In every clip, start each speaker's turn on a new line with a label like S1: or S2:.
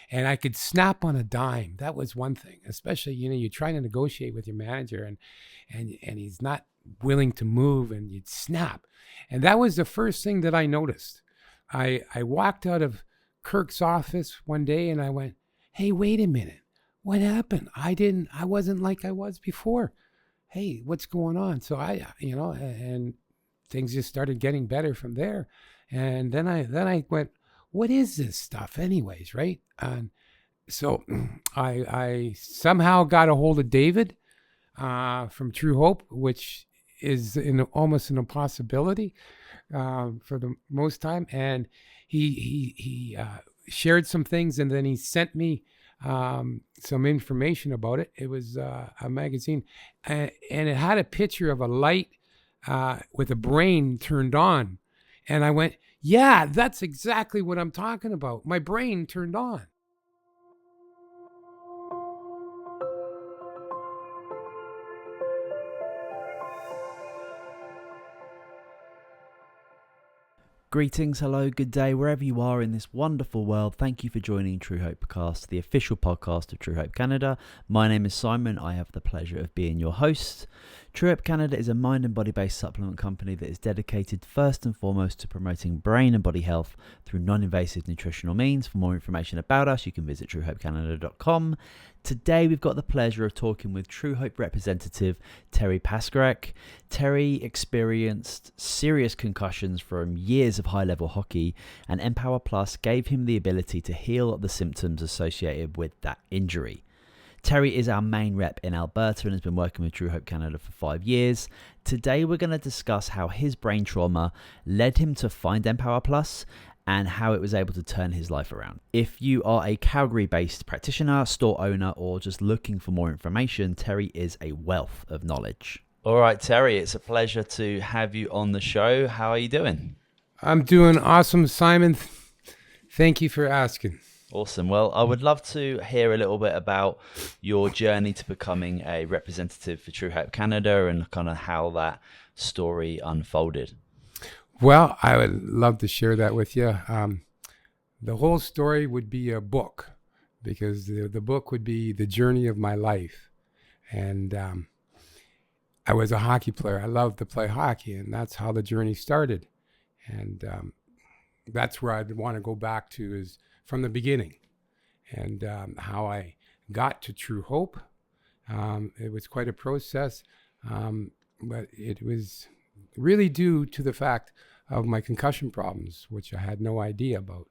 S1: and I could snap on a dime. That was one thing, especially, you're trying to negotiate with your manager and he's not willing to move, and you'd snap. And that was the first thing that I noticed. I walked out of Kirk's office one day and I went, hey, wait a minute. What happened? I wasn't like I was before. Hey, what's going on? So and things just started getting better from there. And then I went, what is this stuff anyways, right? And so I somehow got a hold of David from Truehope, which is almost an impossibility for the most time. And he shared some things, and then he sent me some information about it. It was a magazine, and it had a picture of a light with a brain turned on. And I went, yeah, that's exactly what I'm talking about. My brain turned on.
S2: Greetings, hello, good day, wherever you are in this wonderful world. Thank you for joining Truehope Cast, the official podcast of Truehope Canada. My name is Simon. I have the pleasure of being your host. Truehope Canada is a mind and body-based supplement company that is dedicated first and foremost to promoting brain and body health through non-invasive nutritional means. For more information about us, you can visit truehopecanada.com. Today, we've got the pleasure of talking with Truehope representative Terry Paskarek. Terry experienced serious concussions from years of high-level hockey, and Empower Plus gave him the ability to heal the symptoms associated with that injury. Terry is our main rep in Alberta and has been working with Truehope Canada for 5 years. Today, we're going to discuss how his brain trauma led him to find Empower Plus and how it was able to turn his life around. If you are a Calgary-based practitioner, store owner, or just looking for more information, Terry is a wealth of knowledge. All right, Terry, it's a pleasure to have you on the show. How are you doing?
S1: I'm doing awesome, Simon. Thank you for asking.
S2: Awesome. Well, I would love to hear a little bit about your journey to becoming a representative for Truehope Canada and kind of how that story unfolded.
S1: Well, I would love to share that with you. The whole story would be a book, because the book would be the journey of my life. And I was a hockey player. I loved to play hockey, and that's how the journey started. And that's where I'd want to go back to, is from the beginning, and how I got to Truehope. It was quite a process, but it was really due to the fact of my concussion problems, which I had no idea about.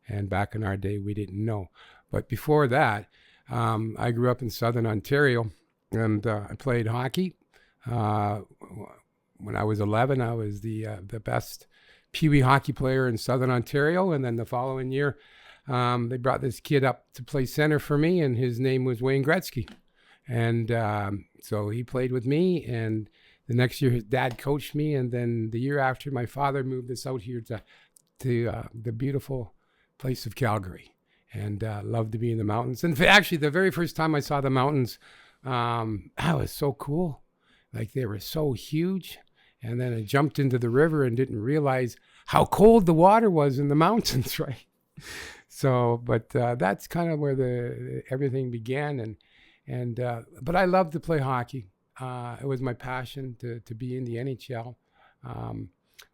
S1: And back in our day, we didn't know. But before that, I grew up in Southern Ontario, and I played hockey. When I was 11, I was the best Pee Wee hockey player in Southern Ontario. And then the following year, they brought this kid up to play center for me, and his name was Wayne Gretzky. And so he played with me, and the next year his dad coached me, and then the year after, my father moved us out here to the beautiful place of Calgary, and loved to be in the mountains. And actually, the very first time I saw the mountains, that was so cool. Like, they were so huge. And then I jumped into the river and didn't realize how cold the water was in the mountains, right? So, but that's kind of where everything began. But I loved to play hockey. It was my passion to be in the NHL.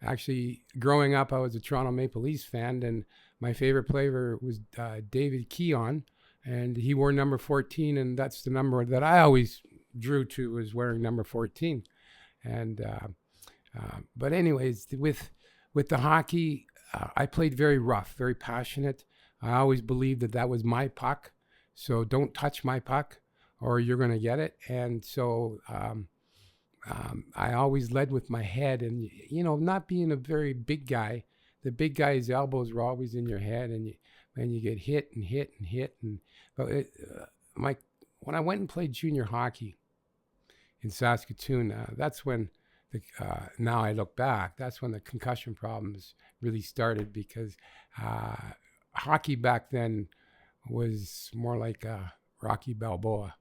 S1: Actually, growing up, I was a Toronto Maple Leafs fan, and my favorite player was David Keon, and he wore number 14, and that's the number that I always drew to, was wearing number 14. And but anyways, with the hockey, I played very rough, very passionate. I always believed that was my puck, so don't touch my puck or you're going to get it. And so I always led with my head, and, not being a very big guy, the big guy's elbows were always in your head, and you get hit and hit and hit. But when I went and played junior hockey in Saskatoon, that's when now I look back, that's when the concussion problems really started, because hockey back then was more like Rocky Balboa.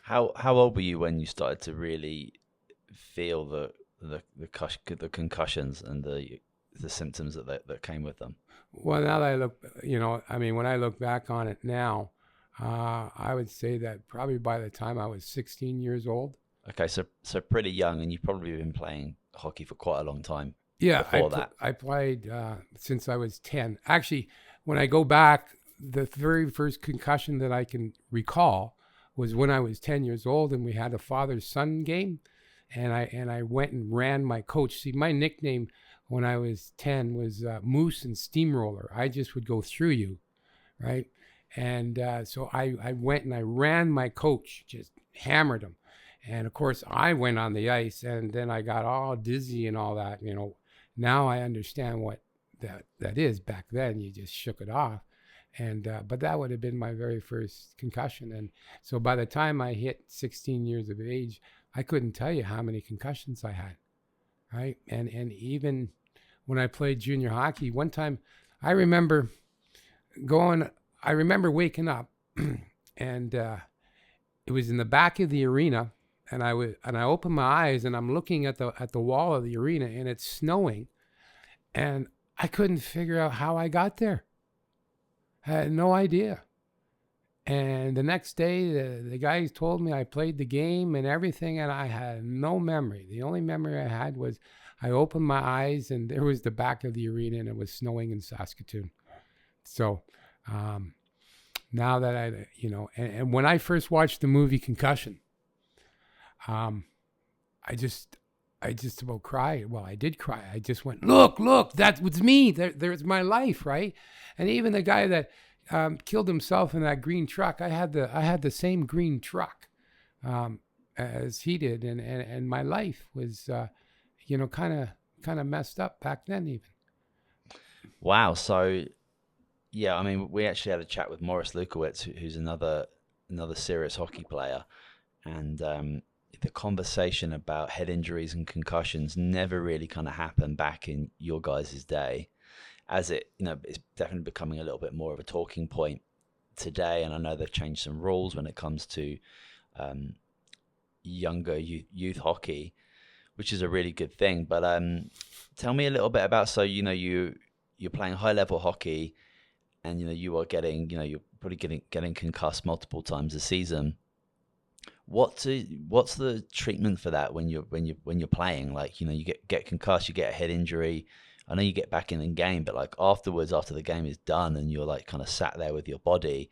S2: How old were you when you started to really feel the concussions and the the symptoms that came with them?
S1: Well, now that I look, when I look back on it now, I would say that probably by the time I was 16 years old.
S2: Okay, so pretty young, and you've probably been playing hockey for quite a long time.
S1: Yeah,
S2: before that.
S1: I played since I was 10. Actually, when I go back, the very first concussion that I can recall was when I was 10 years old, and we had a father-son game, and I went and ran my coach. See, my nickname when I was 10 was Moose and Steamroller. I just would go through you, right? And so I went and I ran my coach, just hammered him. And of course, I went on the ice, and then I got all dizzy and all that. Now I understand what that is. Back then, you just shook it off. And but that would have been my very first concussion. And so by the time I hit 16 years of age, I couldn't tell you how many concussions I had, right? And even when I played junior hockey, one time I remember waking up and it was in the back of the arena, and I opened my eyes and I'm looking at the wall of the arena, and it's snowing, and I couldn't figure out how I got there. I had no idea. And the next day, the guys told me I played the game and everything, and I had no memory. The only memory I had was I opened my eyes, and there was the back of the arena, and it was snowing in Saskatoon. So now that and when I first watched the movie Concussion, I just about cried. Well, I did cry. I just went, look, that was me. There's my life, right? And even the guy that killed himself in that green truck, I had the same green truck as he did, and my life was kind of messed up back then even.
S2: Wow. So yeah, I mean, we actually had a chat with Maurice Lukowitz, who's another serious hockey player, and the conversation about head injuries and concussions never really kind of happened back in your guys' day, as it's definitely becoming a little bit more of a talking point today. And I know they've changed some rules when it comes to younger youth hockey, which is a really good thing. But tell me a little bit about, so you're playing high level hockey, and you are getting you're probably getting concussed multiple times a season. What's the treatment for that when you're playing? Like, you get concussed, you get a head injury. I know you get back in the game, but like afterwards, after the game is done and you're like kind of sat there with your body,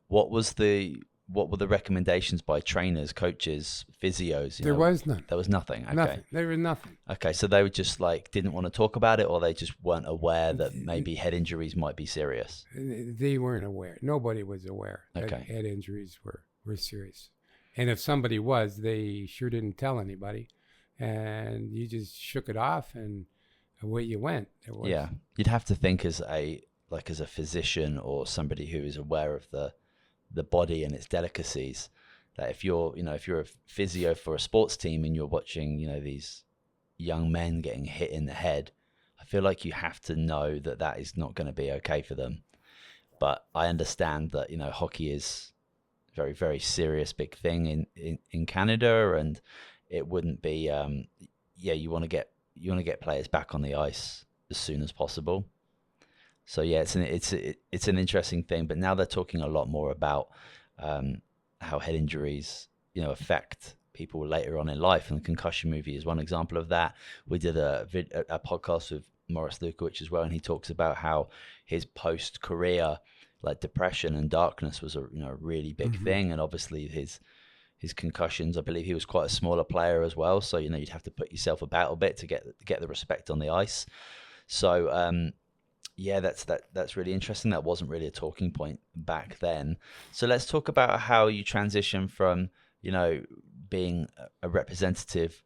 S2: what were the recommendations by trainers, coaches, physios?
S1: There was none.
S2: There was nothing. Okay.
S1: Nothing. There was nothing.
S2: Okay, so they were just like didn't want to talk about it, or they just weren't aware that maybe head injuries might be serious.
S1: They weren't aware. Nobody was aware that head injuries were serious. And if somebody was, they sure didn't tell anybody, and you just shook it off, and away you went.
S2: Yeah, you'd have to think as a physician or somebody who is aware of the body and its delicacies, that if you're a physio for a sports team and you're watching these young men getting hit in the head, I feel like you have to know that is not going to be okay for them. But I understand that hockey is very, very serious, big thing in Canada, and it wouldn't be you want to get players back on the ice as soon as possible. So yeah, it's an interesting thing. But now they're talking a lot more about how head injuries affect people later on in life, and the Concussion movie is one example of that. We did a podcast with Maurice Lukowitz as well, and he talks about how his post-career like depression and darkness was a really big thing, and obviously his concussions. I believe he was quite a smaller player as well, so you'd have to put yourself about a bit to get the respect on the ice. So yeah, that's really interesting. That wasn't really a talking point back then. So let's talk about how you transition from being a representative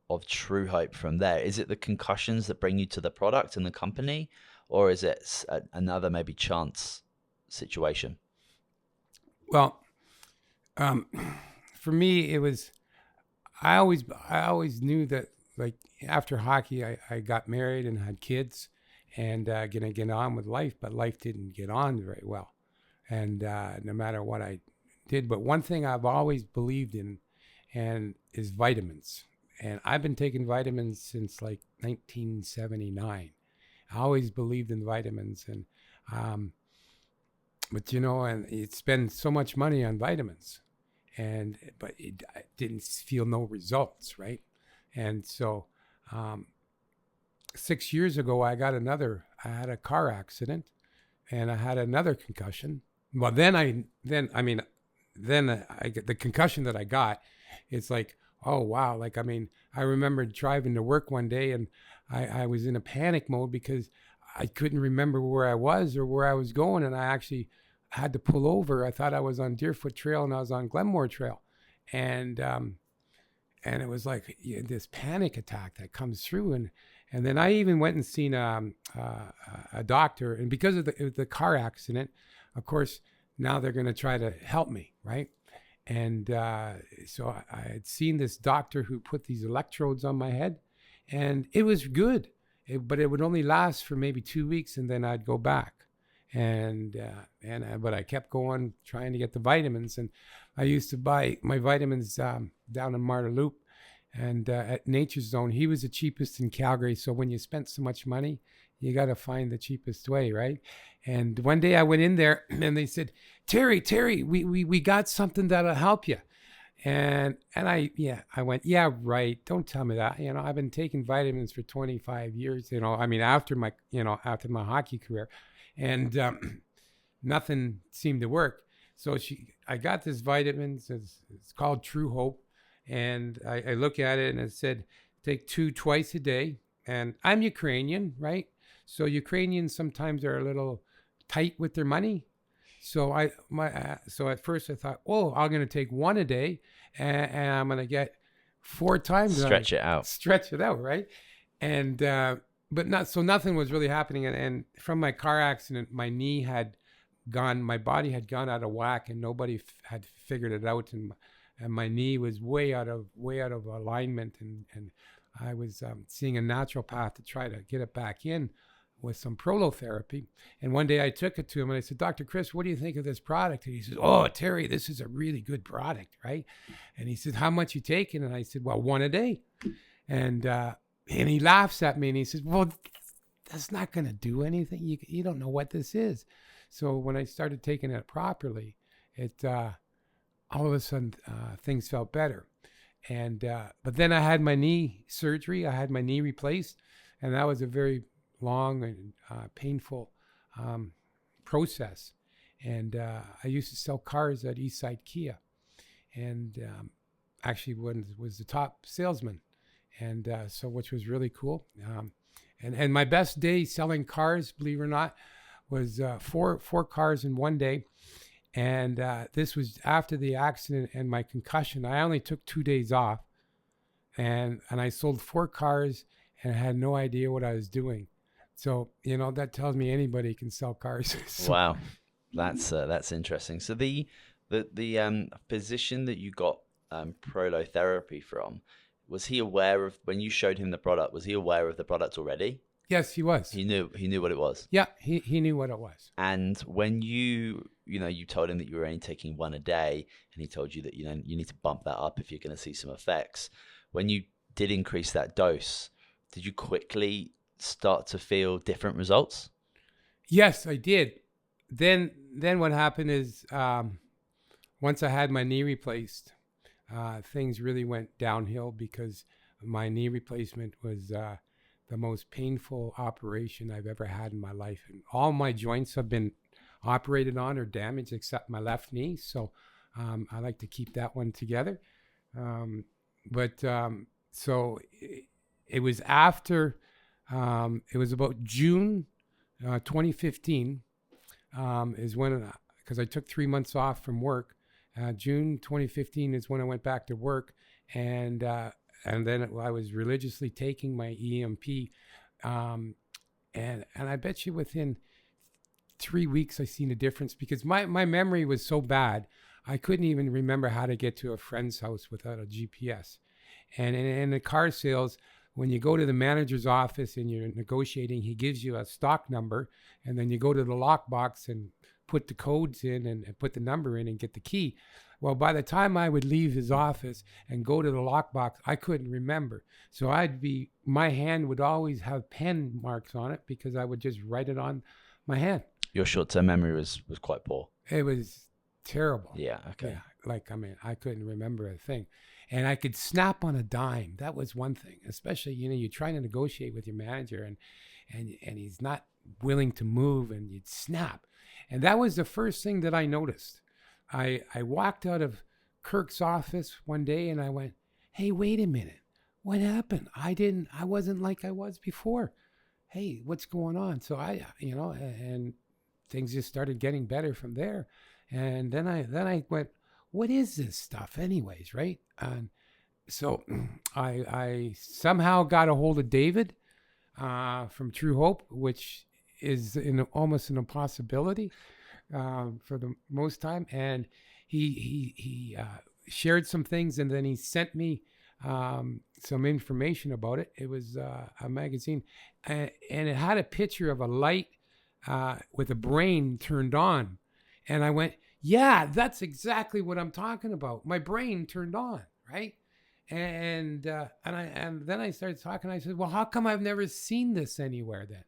S2: of Truehope from there. Is it the concussions that bring you to the product and the company, or is it another maybe chance situation?
S1: Well, for me, it was, I always knew that, like, after hockey, I got married and had kids and gonna get on with life, but life didn't get on very well. And no matter what I did, but one thing I've always believed in and is vitamins. And I've been taking vitamins since like 1979. I always believed in vitamins, and but and you'd spend so much money on vitamins, but I didn't feel no results, right? And so 6 years ago, I had a car accident, and I had another concussion. Well, then the concussion that I got, it's like, oh wow, like I remember driving to work one day, and I was in a panic mode because I couldn't remember where I was or where I was going, and I actually had to pull over. I thought I was on Deerfoot Trail and I was on Glenmore Trail, and it was like this panic attack that comes through, and then I even went and seen a doctor, and because of the car accident, of course, now they're going to try to help me, right? And so I had seen this doctor who put these electrodes on my head, and it was good, but it would only last for maybe 2 weeks, and then I'd go back. But I kept going, trying to get the vitamins, and I used to buy my vitamins down in Marta Loop, and at Nature's Zone. He was the cheapest in Calgary, so when you spent so much money, you got to find the cheapest way, right? And one day I went in there, and they said, Terry, we got something that'll help you. And I went, yeah, right. Don't tell me that. I've been taking vitamins for 25 years, after my hockey career, and nothing seemed to work. So I got this vitamins. It's called Truehope, and I look at it, and it said take 2 twice a day. And I'm Ukrainian, right? So Ukrainians sometimes are a little tight with their money. So so at first I thought, I'm going to take 1 a day, and I'm going to get 4 times.
S2: Stretch it out,
S1: right? And but nothing was really happening. And from my car accident, my body had gone out of whack, and nobody had figured it out, and my knee was way out of alignment, and I was seeing a naturopath to try to get it back in with some prolotherapy. And one day I took it to him, and I said, Dr. Chris, what do you think of this product? And he says, oh, Terry, this is a really good product, right? And he said, how much you taking? And I said, well, 1 a day. And he laughs at me, and he says, well, that's not going to do anything. You don't know what this is. So when I started taking it properly, it all of a sudden things felt better. And but then I had my knee surgery. I had my knee replaced, and that was a very long and painful process. And I used to sell cars at Eastside Kia, and actually was the top salesman, and so which was really cool. And my best day selling cars, believe it or not, was four cars in one day. And this was after the accident and my concussion. I only took 2 days off, and I sold 4 cars, and I had no idea what I was doing. So that tells me anybody can sell cars. So,
S2: wow, that's interesting. So the physician that you got prolotherapy from, was he aware of, when you showed him the product? Was he aware of the product already?
S1: Yes, he was.
S2: He knew what it was.
S1: Yeah, he knew what it was.
S2: And when you told him that you were only taking 1 a day, and he told you that you need to bump that up if you're going to see some effects. When you did increase that dose, did you quickly start to feel different results?
S1: Yes, I did. Then what happened is once I had my knee replaced, things really went downhill, because my knee replacement was the most painful operation I've ever had in my life. And all my joints have been operated on or damaged except my left knee. So I like to keep that one together. So it was after, it was about June 2015 is when, because I took 3 months off from work. June 2015 is when I went back to work, and then I was religiously taking my EMP, and I bet you within 3 weeks I seen a difference, because my memory was so bad I couldn't even remember how to get to a friend's house without a GPS. And in the car sales, when you go to the manager's office and you're negotiating, he gives you a stock number, and then you go to the lockbox and put the codes in and put the number in and get the key. Well, by the time I would leave his office and go to the lockbox, I couldn't remember. So my hand would always have pen marks on it because I would just write it on my hand.
S2: Your short-term memory was quite poor.
S1: It was terrible.
S2: Yeah, okay.
S1: Yeah, like, I mean, I couldn't remember a thing. And I could snap on a dime. That was one thing, especially, you're trying to negotiate with your manager and he's not willing to move, and you'd snap. And that was the first thing that I noticed. I walked out of Kirk's office one day and I went, hey, wait a minute. What happened? I wasn't like I was before. Hey, what's going on? So and things just started getting better from there. And then I went, what is this stuff anyways, right? And so I somehow got a hold of David from Truehope, which is almost an impossibility for the most time. And he shared some things, and then he sent me some information about it. It was a magazine, and it had a picture of a light with a brain turned on. And I went, yeah, that's exactly what I'm talking about. My brain turned on, right? And then I started talking. I said, well, how come I've never seen this anywhere then,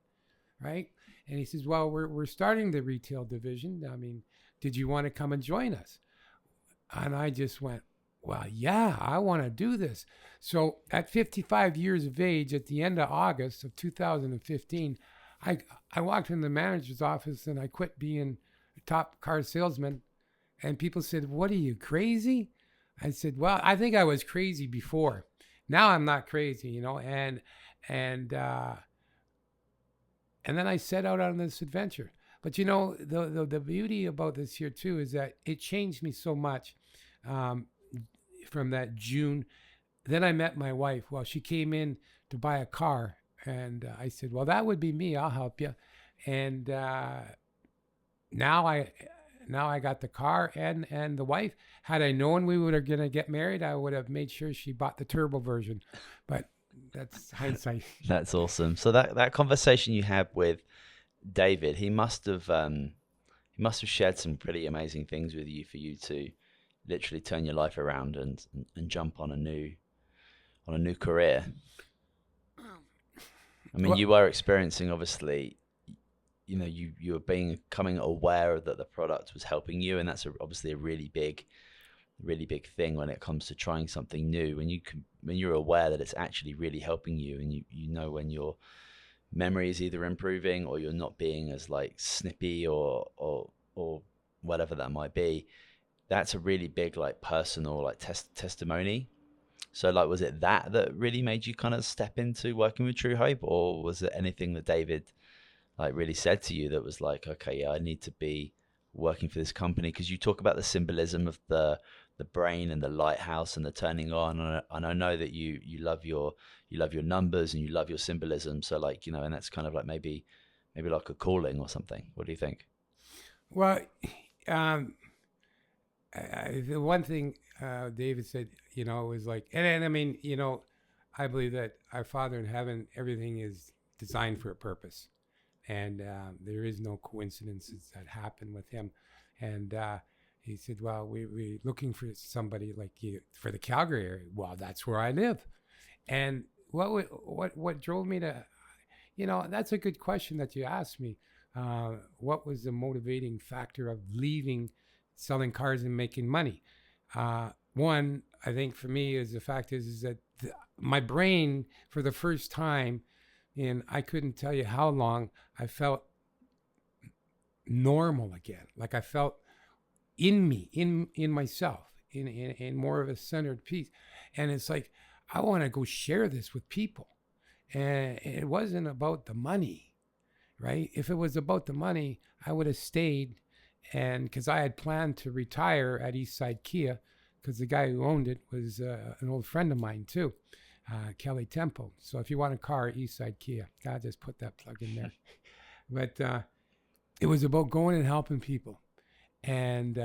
S1: right? And he says, well, we're starting the retail division. I mean, did you want to come and join us? And I just went, well, yeah, I want to do this. So at 55 years of age, at the end of August of 2015, I walked in the manager's office and I quit being a top car salesman. And people said, what are you, crazy? I said, well, I think I was crazy before. Now I'm not crazy, and then I set out on this adventure. But the beauty about this here too is that it changed me so much from that June. Then I met my wife. Well, she came in to buy a car, and I said, well, that would be me. I'll help you. And now I got the car and the wife. Had I known we were going to get married, I would have made sure she bought the turbo version. But that's hindsight.
S2: That's awesome. So that conversation you had with David, he must have shared some pretty amazing things with you for you to literally turn your life around and jump on a new career. I mean, you were experiencing, obviously, you were becoming aware that the product was helping you, and that's obviously a really big thing when it comes to trying something new. When you're aware that it's actually really helping you, and you know when your memory is either improving or you're not being as like snippy or whatever that might be, that's a really big like personal like testimony. So like, was it that really made you kind of step into working with Truehope, or was it anything that David like really said to you that was like, okay, yeah, I need to be working for this company? Because you talk about the symbolism of the brain and the lighthouse and the turning on, and I know that you love your numbers and you love your symbolism. So like, and that's kind of like maybe like a calling or something. What do you think?
S1: Well, the one thing David said, was like, and I mean, I believe that our Father in heaven, everything is designed for a purpose. And there is no coincidences that happen with him. And he said, well, we're looking for somebody like you for the Calgary area. Well, that's where I live. And what drove me to, that's a good question that you asked me. What was the motivating factor of leaving selling cars and making money? One, I think for me is the fact is that my brain, for the first time, and I couldn't tell you how long, I felt normal again. Like I felt in me, in myself, in more of a centered piece. And it's like, I want to go share this with people. And it wasn't about the money, right? If it was about the money, I would have stayed. And because I had planned to retire at Eastside Kia, because the guy who owned it was an old friend of mine too. Kelly Temple. So if you want a car, Eastside Kia. God, just put that plug in there. But it was about going and helping people. And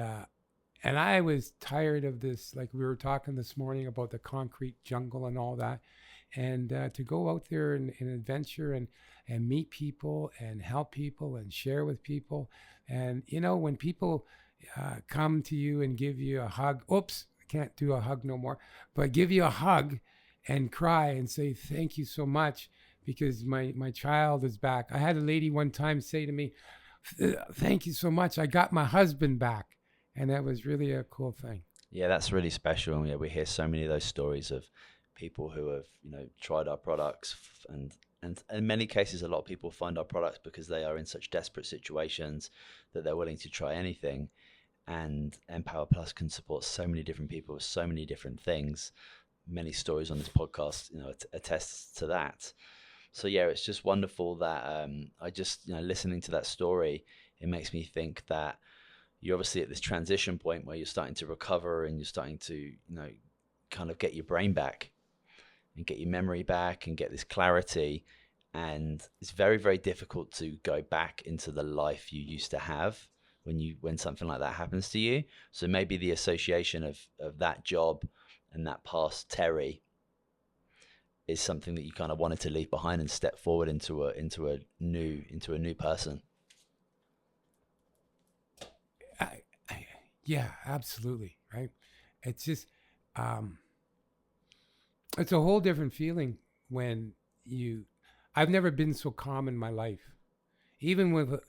S1: I was tired of this, like we were talking this morning about the concrete jungle and all that. and to go out there and adventure and meet people and help people and share with people. And, when people come to you and give you a hug, oops, I can't do a hug no more, but give you a hug and cry and say, thank you so much because my child is back. I had a lady one time say to me, thank you so much. I got my husband back. And that was really a cool thing.
S2: Yeah, that's really special. And we hear so many of those stories of people who have, tried our products and in many cases, a lot of people find our products because they are in such desperate situations that they're willing to try anything. And Empower Plus can support so many different people with so many different things. Many stories on this podcast, attests to that. So yeah, it's just wonderful that I just, listening to that story, it makes me think that you're obviously at this transition point where you're starting to recover and you're starting to, kind of get your brain back and get your memory back and get this clarity. And it's very, very difficult to go back into the life you used to have when something like that happens to you. So maybe the association of that job and that past Terry is something that you kind of wanted to leave behind and step forward into a new person.
S1: Yeah, absolutely. Right. It's just, it's a whole different feeling when I've never been so calm in my life. Even with,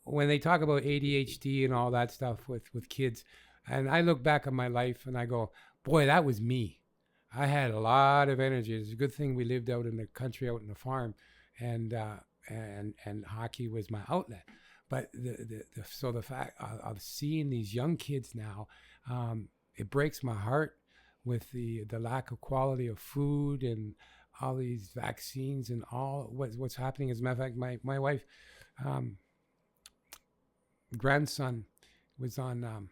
S1: when they talk about ADHD and all that stuff with kids, and I look back on my life and I go, boy, that was me. I had a lot of energy. It's a good thing we lived out in the country, out in the farm, and hockey was my outlet. But the fact of seeing these young kids now, it breaks my heart with the lack of quality of food and all these vaccines and all what's happening. As a matter of fact, my wife, grandson was on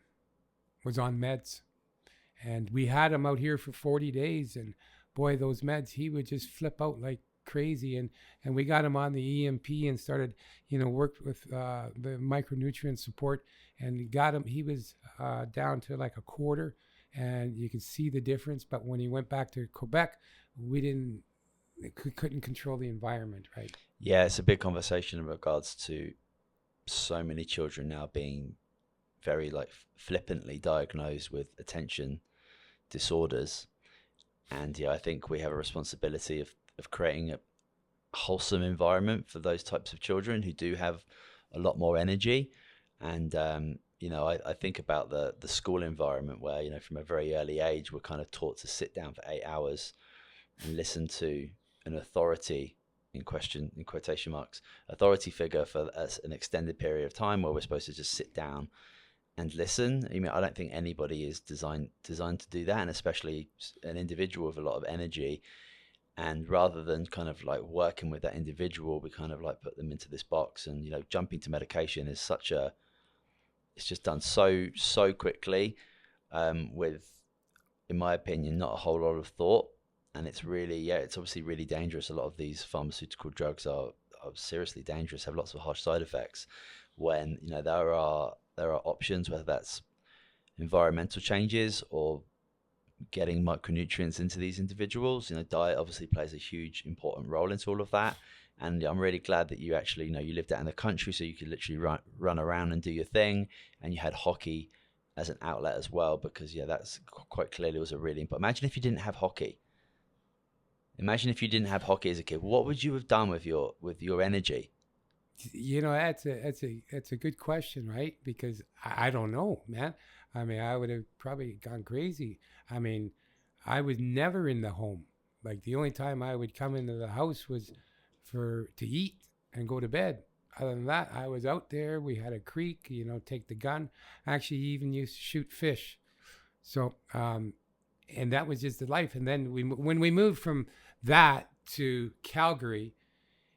S1: meds, and we had him out here for 40 days, and boy, those meds, he would just flip out like crazy, and we got him on the EMP and started, worked with the micronutrient support, and got him, he was down to like a quarter, and you could see the difference. But when he went back to Quebec, we couldn't control the environment, right?
S2: Yeah, it's a big conversation in regards to so many children now being very flippantly diagnosed with attention disorders. And I think we have a responsibility of creating a wholesome environment for those types of children who do have a lot more energy. And I think about the school environment where, from a very early age, we're kind of taught to sit down for 8 hours and listen to an authority, in quotation marks, authority figure for an extended period of time, where we're supposed to just sit down and listen. I don't think anybody is designed to do that, and especially an individual with a lot of energy. And rather than kind of working with that individual, we kind of put them into this box. And jumping to medication is it's just done so quickly, with, in my opinion, not a whole lot of thought. And it's really, it's obviously really dangerous. A lot of these pharmaceutical drugs are seriously dangerous, have lots of harsh side effects. When there are options, whether that's environmental changes or getting micronutrients into these individuals. Diet obviously plays a huge important role into all of that. And I'm really glad that you actually, you lived out in the country, so you could literally run around and do your thing, and you had hockey as an outlet as well, because that's quite clearly was a really important. Imagine if you didn't have hockey. Imagine if you didn't have hockey as a kid. What would you have done with your energy?
S1: That's a good question, right? Because I don't know, man. I mean, I would have probably gone crazy. I mean, I was never in the home. Like, the only time I would come into the house was to eat and go to bed. Other than that, I was out there. We had a creek, take the gun. Actually, even used to shoot fish. So, and that was just the life. And then when we moved from that to Calgary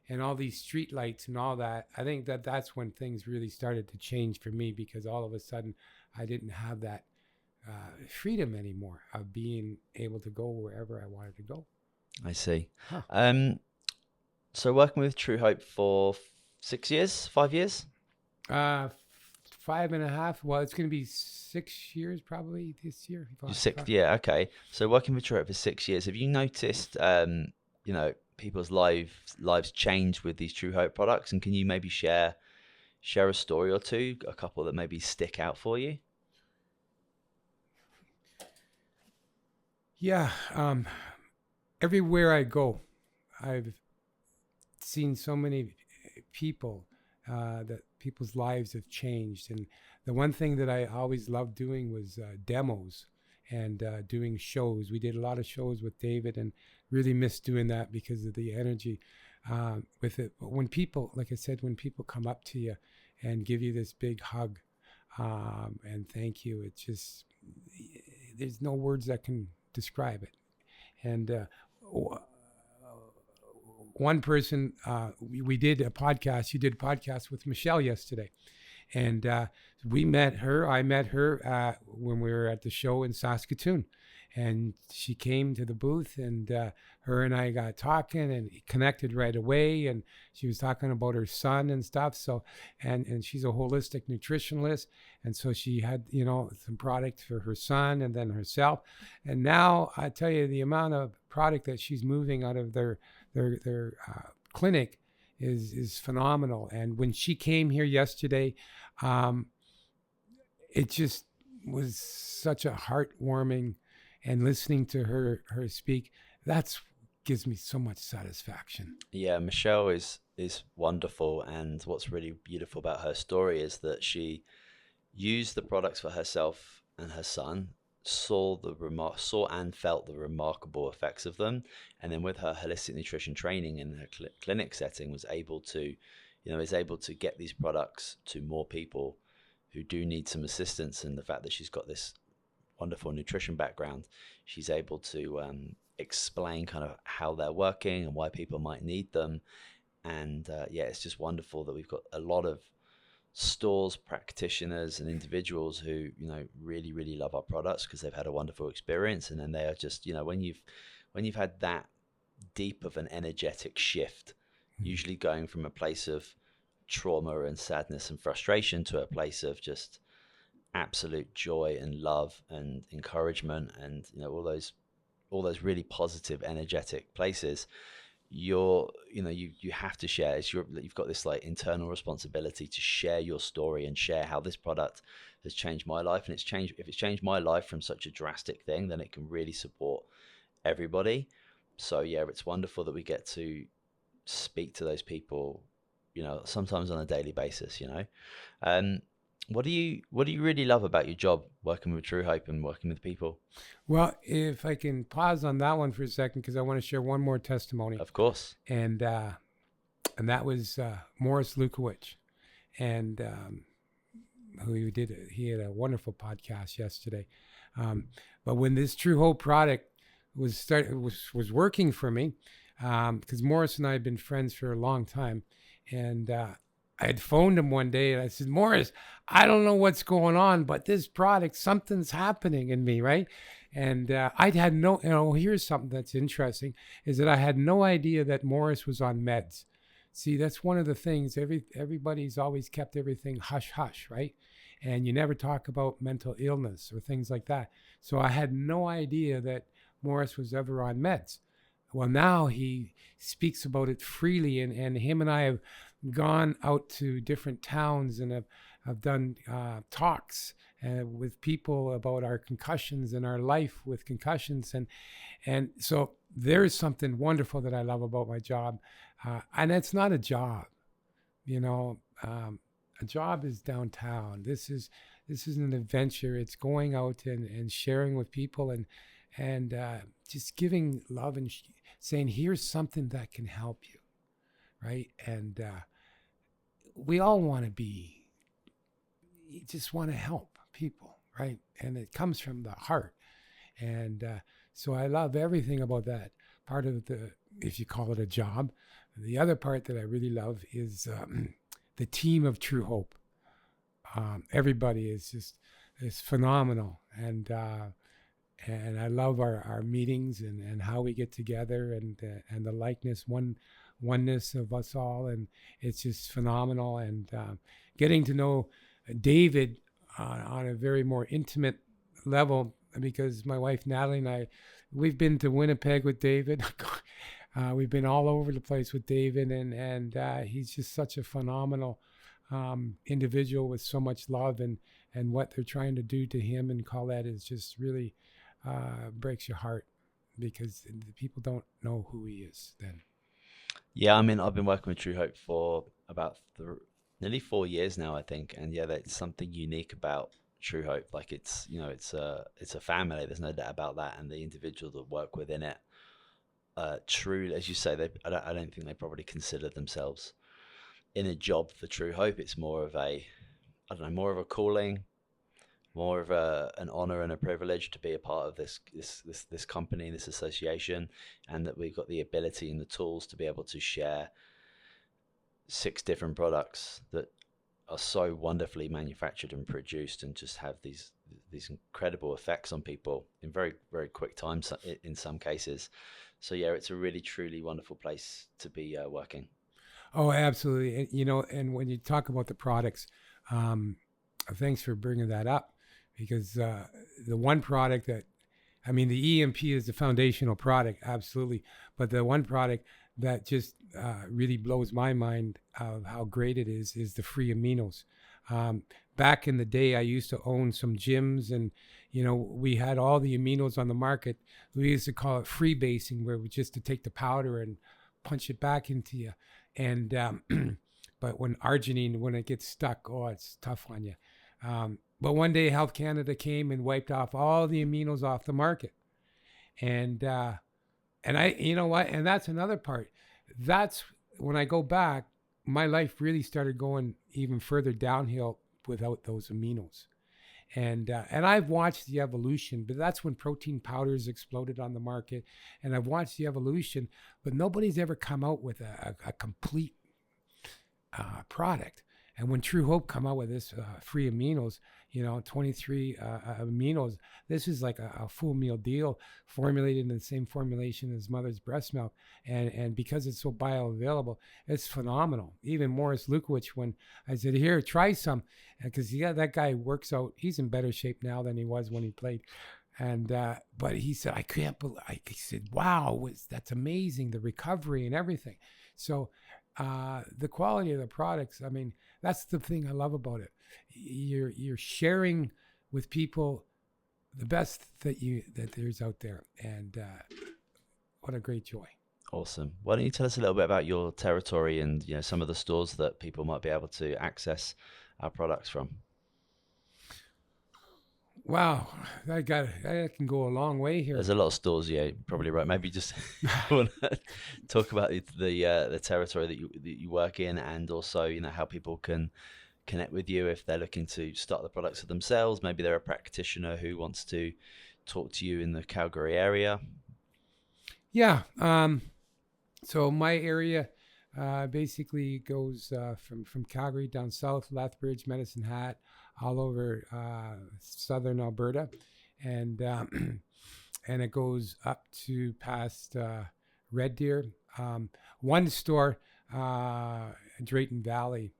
S1: and all these street lights and all that, I think that's when things really started to change for me, because all of a sudden I didn't have that freedom anymore of being able to go wherever I wanted to go.
S2: I see.
S1: Huh.
S2: So working with Truehope for 6 years, 5 years?
S1: 4 5.5. Well, it's going to be 6 years probably this year.
S2: You're 6, yeah, okay. So working with Truehope for 6 years, have you noticed, people's lives change with these Truehope products? And can you maybe share a story or two, a couple that maybe stick out for you?
S1: Yeah. Everywhere I go, I've seen so many people that people's lives have changed. And the one thing that I always loved doing was demos and doing shows. We did a lot of shows with David and really missed doing that because of the energy with it. But when people, like I said, when people come up to you and give you this big hug and thank you, it's just, there's no words that can describe it. And one person, we did a podcast. You did a podcast with Michelle yesterday. And we met her. I met her when we were at the show in Saskatoon. And she came to the booth, and her and I got talking and connected right away. And she was talking about her son and stuff. So, and she's a holistic nutritionist. And so she had, some product for her son and then herself. And now I tell you, the amount of product that she's moving out of their clinic is phenomenal. And when she came here yesterday, it just was such a heartwarming, and listening to her speak, that's gives me so much satisfaction.
S2: Yeah, Michelle is wonderful, and what's really beautiful about her story is that she used the products for herself and her son, saw and felt the remarkable effects of them, and then with her holistic nutrition training in her clinic setting was able to get these products to more people who do need some assistance. And the fact that she's got this wonderful nutrition background, she's able to explain kind of how they're working and why people might need them. And it's just wonderful that we've got a lot of stores, practitioners, and individuals who really, really love our products because they've had a wonderful experience. And then they are just, when you've had that deep of an energetic shift, usually going from a place of trauma and sadness and frustration to a place of just absolute joy and love and encouragement, and all those really positive, energetic places, you have to share. You've got this like internal responsibility to share your story and share how this product has changed my life. And if it's changed my life from such a drastic thing, then it can really support everybody. So yeah, it's wonderful that we get to speak to those people, sometimes on a daily basis. What do you really love about your job, working with Truehope and working with people?
S1: Well, if I can pause on that one for a second, because I want to share one more testimony.
S2: Of course.
S1: And that was Morris Lukowich, and he had a wonderful podcast yesterday. But when this Truehope product was working for me, because Morris and I had been friends for a long time, and I had phoned him one day and I said, Morris, I don't know what's going on, but this product, something's happening in me, right? And I had here's something that's interesting, is that I had no idea that Morris was on meds. See, that's one of the things, everybody's always kept everything hush hush, right? And you never talk about mental illness or things like that. So I had no idea that Morris was ever on meds. Well, now he speaks about it freely, and him and I have gone out to different towns and have done talks with people about our concussions and our life with concussions. And so there's something wonderful that I love about my job. And it's not a job, a job is downtown. This is an adventure. It's going out and sharing with people and just giving love and saying, here's something that can help you, right? And we all you just want to help people, right? And it comes from the heart. And so I love everything about that part of if you call it a job. The other part that I really love is the team of Truehope. Everybody is phenomenal. And I love our meetings and how we get together and the oneness of us all, and it's just phenomenal. And getting to know David on a very more intimate level, because my wife Natalie and I, we've been to Winnipeg with David. We've been all over the place with David, and he's just such a phenomenal individual with so much love, and what they're trying to do to him and Colette is just really breaks your heart, because the people don't know who he is then.
S2: Yeah, I mean, I've been working with Truehope for about nearly 4 years now, I think, and yeah, that's something unique about Truehope. Like it's it's a family. There's no doubt about that, and the individuals that work within it, true as you say, I don't think they probably consider themselves in a job for Truehope. It's more of a, I don't know, more of a calling, more of an honor and a privilege to be a part of this company, this association, and that we've got the ability and the tools to be able to share 6 different products that are so wonderfully manufactured and produced, and just have these incredible effects on people in very, very quick time in some cases. So yeah, it's a really truly wonderful place to be working.
S1: Oh, absolutely. And when you talk about the products, thanks for bringing that up, because the one product that, I mean, the EMP is the foundational product, absolutely. But the one product that just really blows my mind of how great it is the free aminos. Back in the day, I used to own some gyms, and we had all the aminos on the market. We used to call it free basing, where we just to take the powder and punch it back into you. And but when arginine, when it gets stuck, oh, it's tough on you. But one day, Health Canada came and wiped off all the aminos off the market. And I, you know what? And that's another part. That's when I go back, my life really started going even further downhill without those aminos. And I've watched the evolution, but that's when protein powders exploded on the market. And I've watched the evolution, but nobody's ever come out with a complete product. And when Truehope come out with this free aminos, 23 aminos, this is like a full meal deal, formulated in the same formulation as mother's breast milk. And because it's so bioavailable, it's phenomenal. Even Morris Lukowich, when I said, here, try some, because that guy works out. He's in better shape now than he was when he played. And but he said, I can't believe, he said, wow, that's amazing, the recovery and everything. So the quality of the products, I mean, that's the thing I love about it. You're sharing with people the best that there's out there, and what a great joy.
S2: Awesome. Why don't you tell us a little bit about your territory and some of the stores that people might be able to access our products from?
S1: Wow, that can go a long way here.
S2: There's a lot of stores, yeah, probably right. Maybe just want to talk about the territory that you work in, and also how people can connect with you if they're looking to start the products for themselves. Maybe they're a practitioner who wants to talk to you in the Calgary area.
S1: Yeah. So my area basically goes from Calgary down south, Lethbridge, Medicine Hat, all over southern Alberta, and it goes up to past Red Deer. One store, Drayton Valley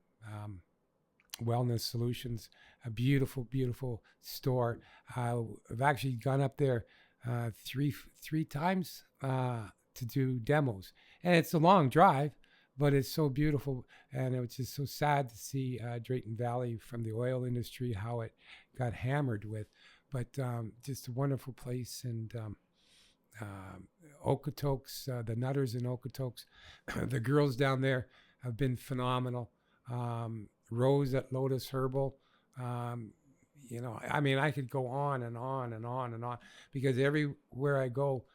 S1: Wellness Solutions, a beautiful, beautiful store. I've actually gone up there three times to do demos, and it's a long drive, but it's so beautiful. And it was just so sad to see Drayton Valley, from the oil industry, how it got hammered with. But just a wonderful place. And Okotoks, the Nutters in Okotoks, the girls down there have been phenomenal. Rose at Lotus Herbal. I mean, I could go on and on and on and on, because everywhere I go,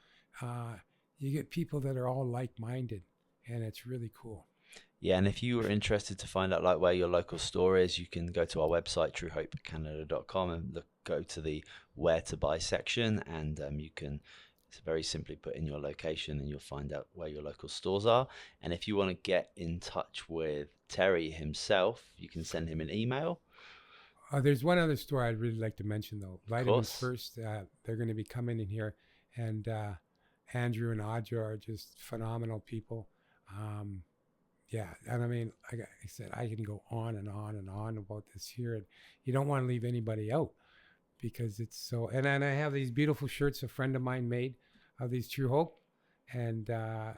S1: you get people that are all like-minded, and it's really cool.
S2: Yeah, and if you were interested to find out where your local store is, you can go to our website, truehopecanada.com, and go to the where to buy section, and you can very simply put in your location and you'll find out where your local stores are. And if you want to get in touch with Terry himself, you can send him an email.
S1: There's one other store I'd really like to mention, though. Vitamins First. They're going to be coming in here, and Andrew and Audra are just phenomenal people. Yeah, and I mean, like I said, I can go on and on and on about this here, and you don't want to leave anybody out because it's so. And then I have these beautiful shirts a friend of mine made of these Truehope, and yeah,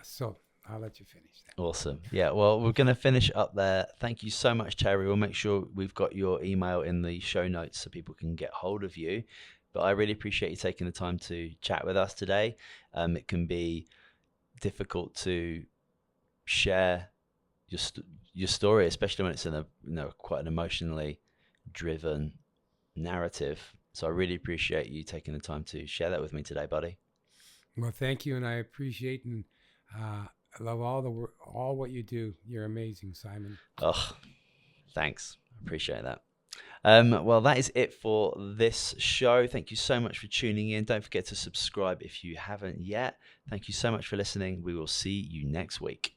S1: so I'll let you finish that.
S2: Awesome. Yeah, well, we're going to finish up there. Thank you so much, Terry. We'll make sure we've got your email in the show notes so people can get hold of you. But I really appreciate you taking the time to chat with us today. It can be difficult to share your story, especially when it's in a quite an emotionally driven narrative. So I really appreciate you taking the time to share that with me today, buddy.
S1: Well, thank you, and I appreciate and I love all what you do. You're amazing, Simon.
S2: Oh, thanks. I appreciate that. Well, that is it for this show. Thank you so much for tuning in. Don't forget to subscribe if you haven't yet. Thank you so much for listening. We will see you next week.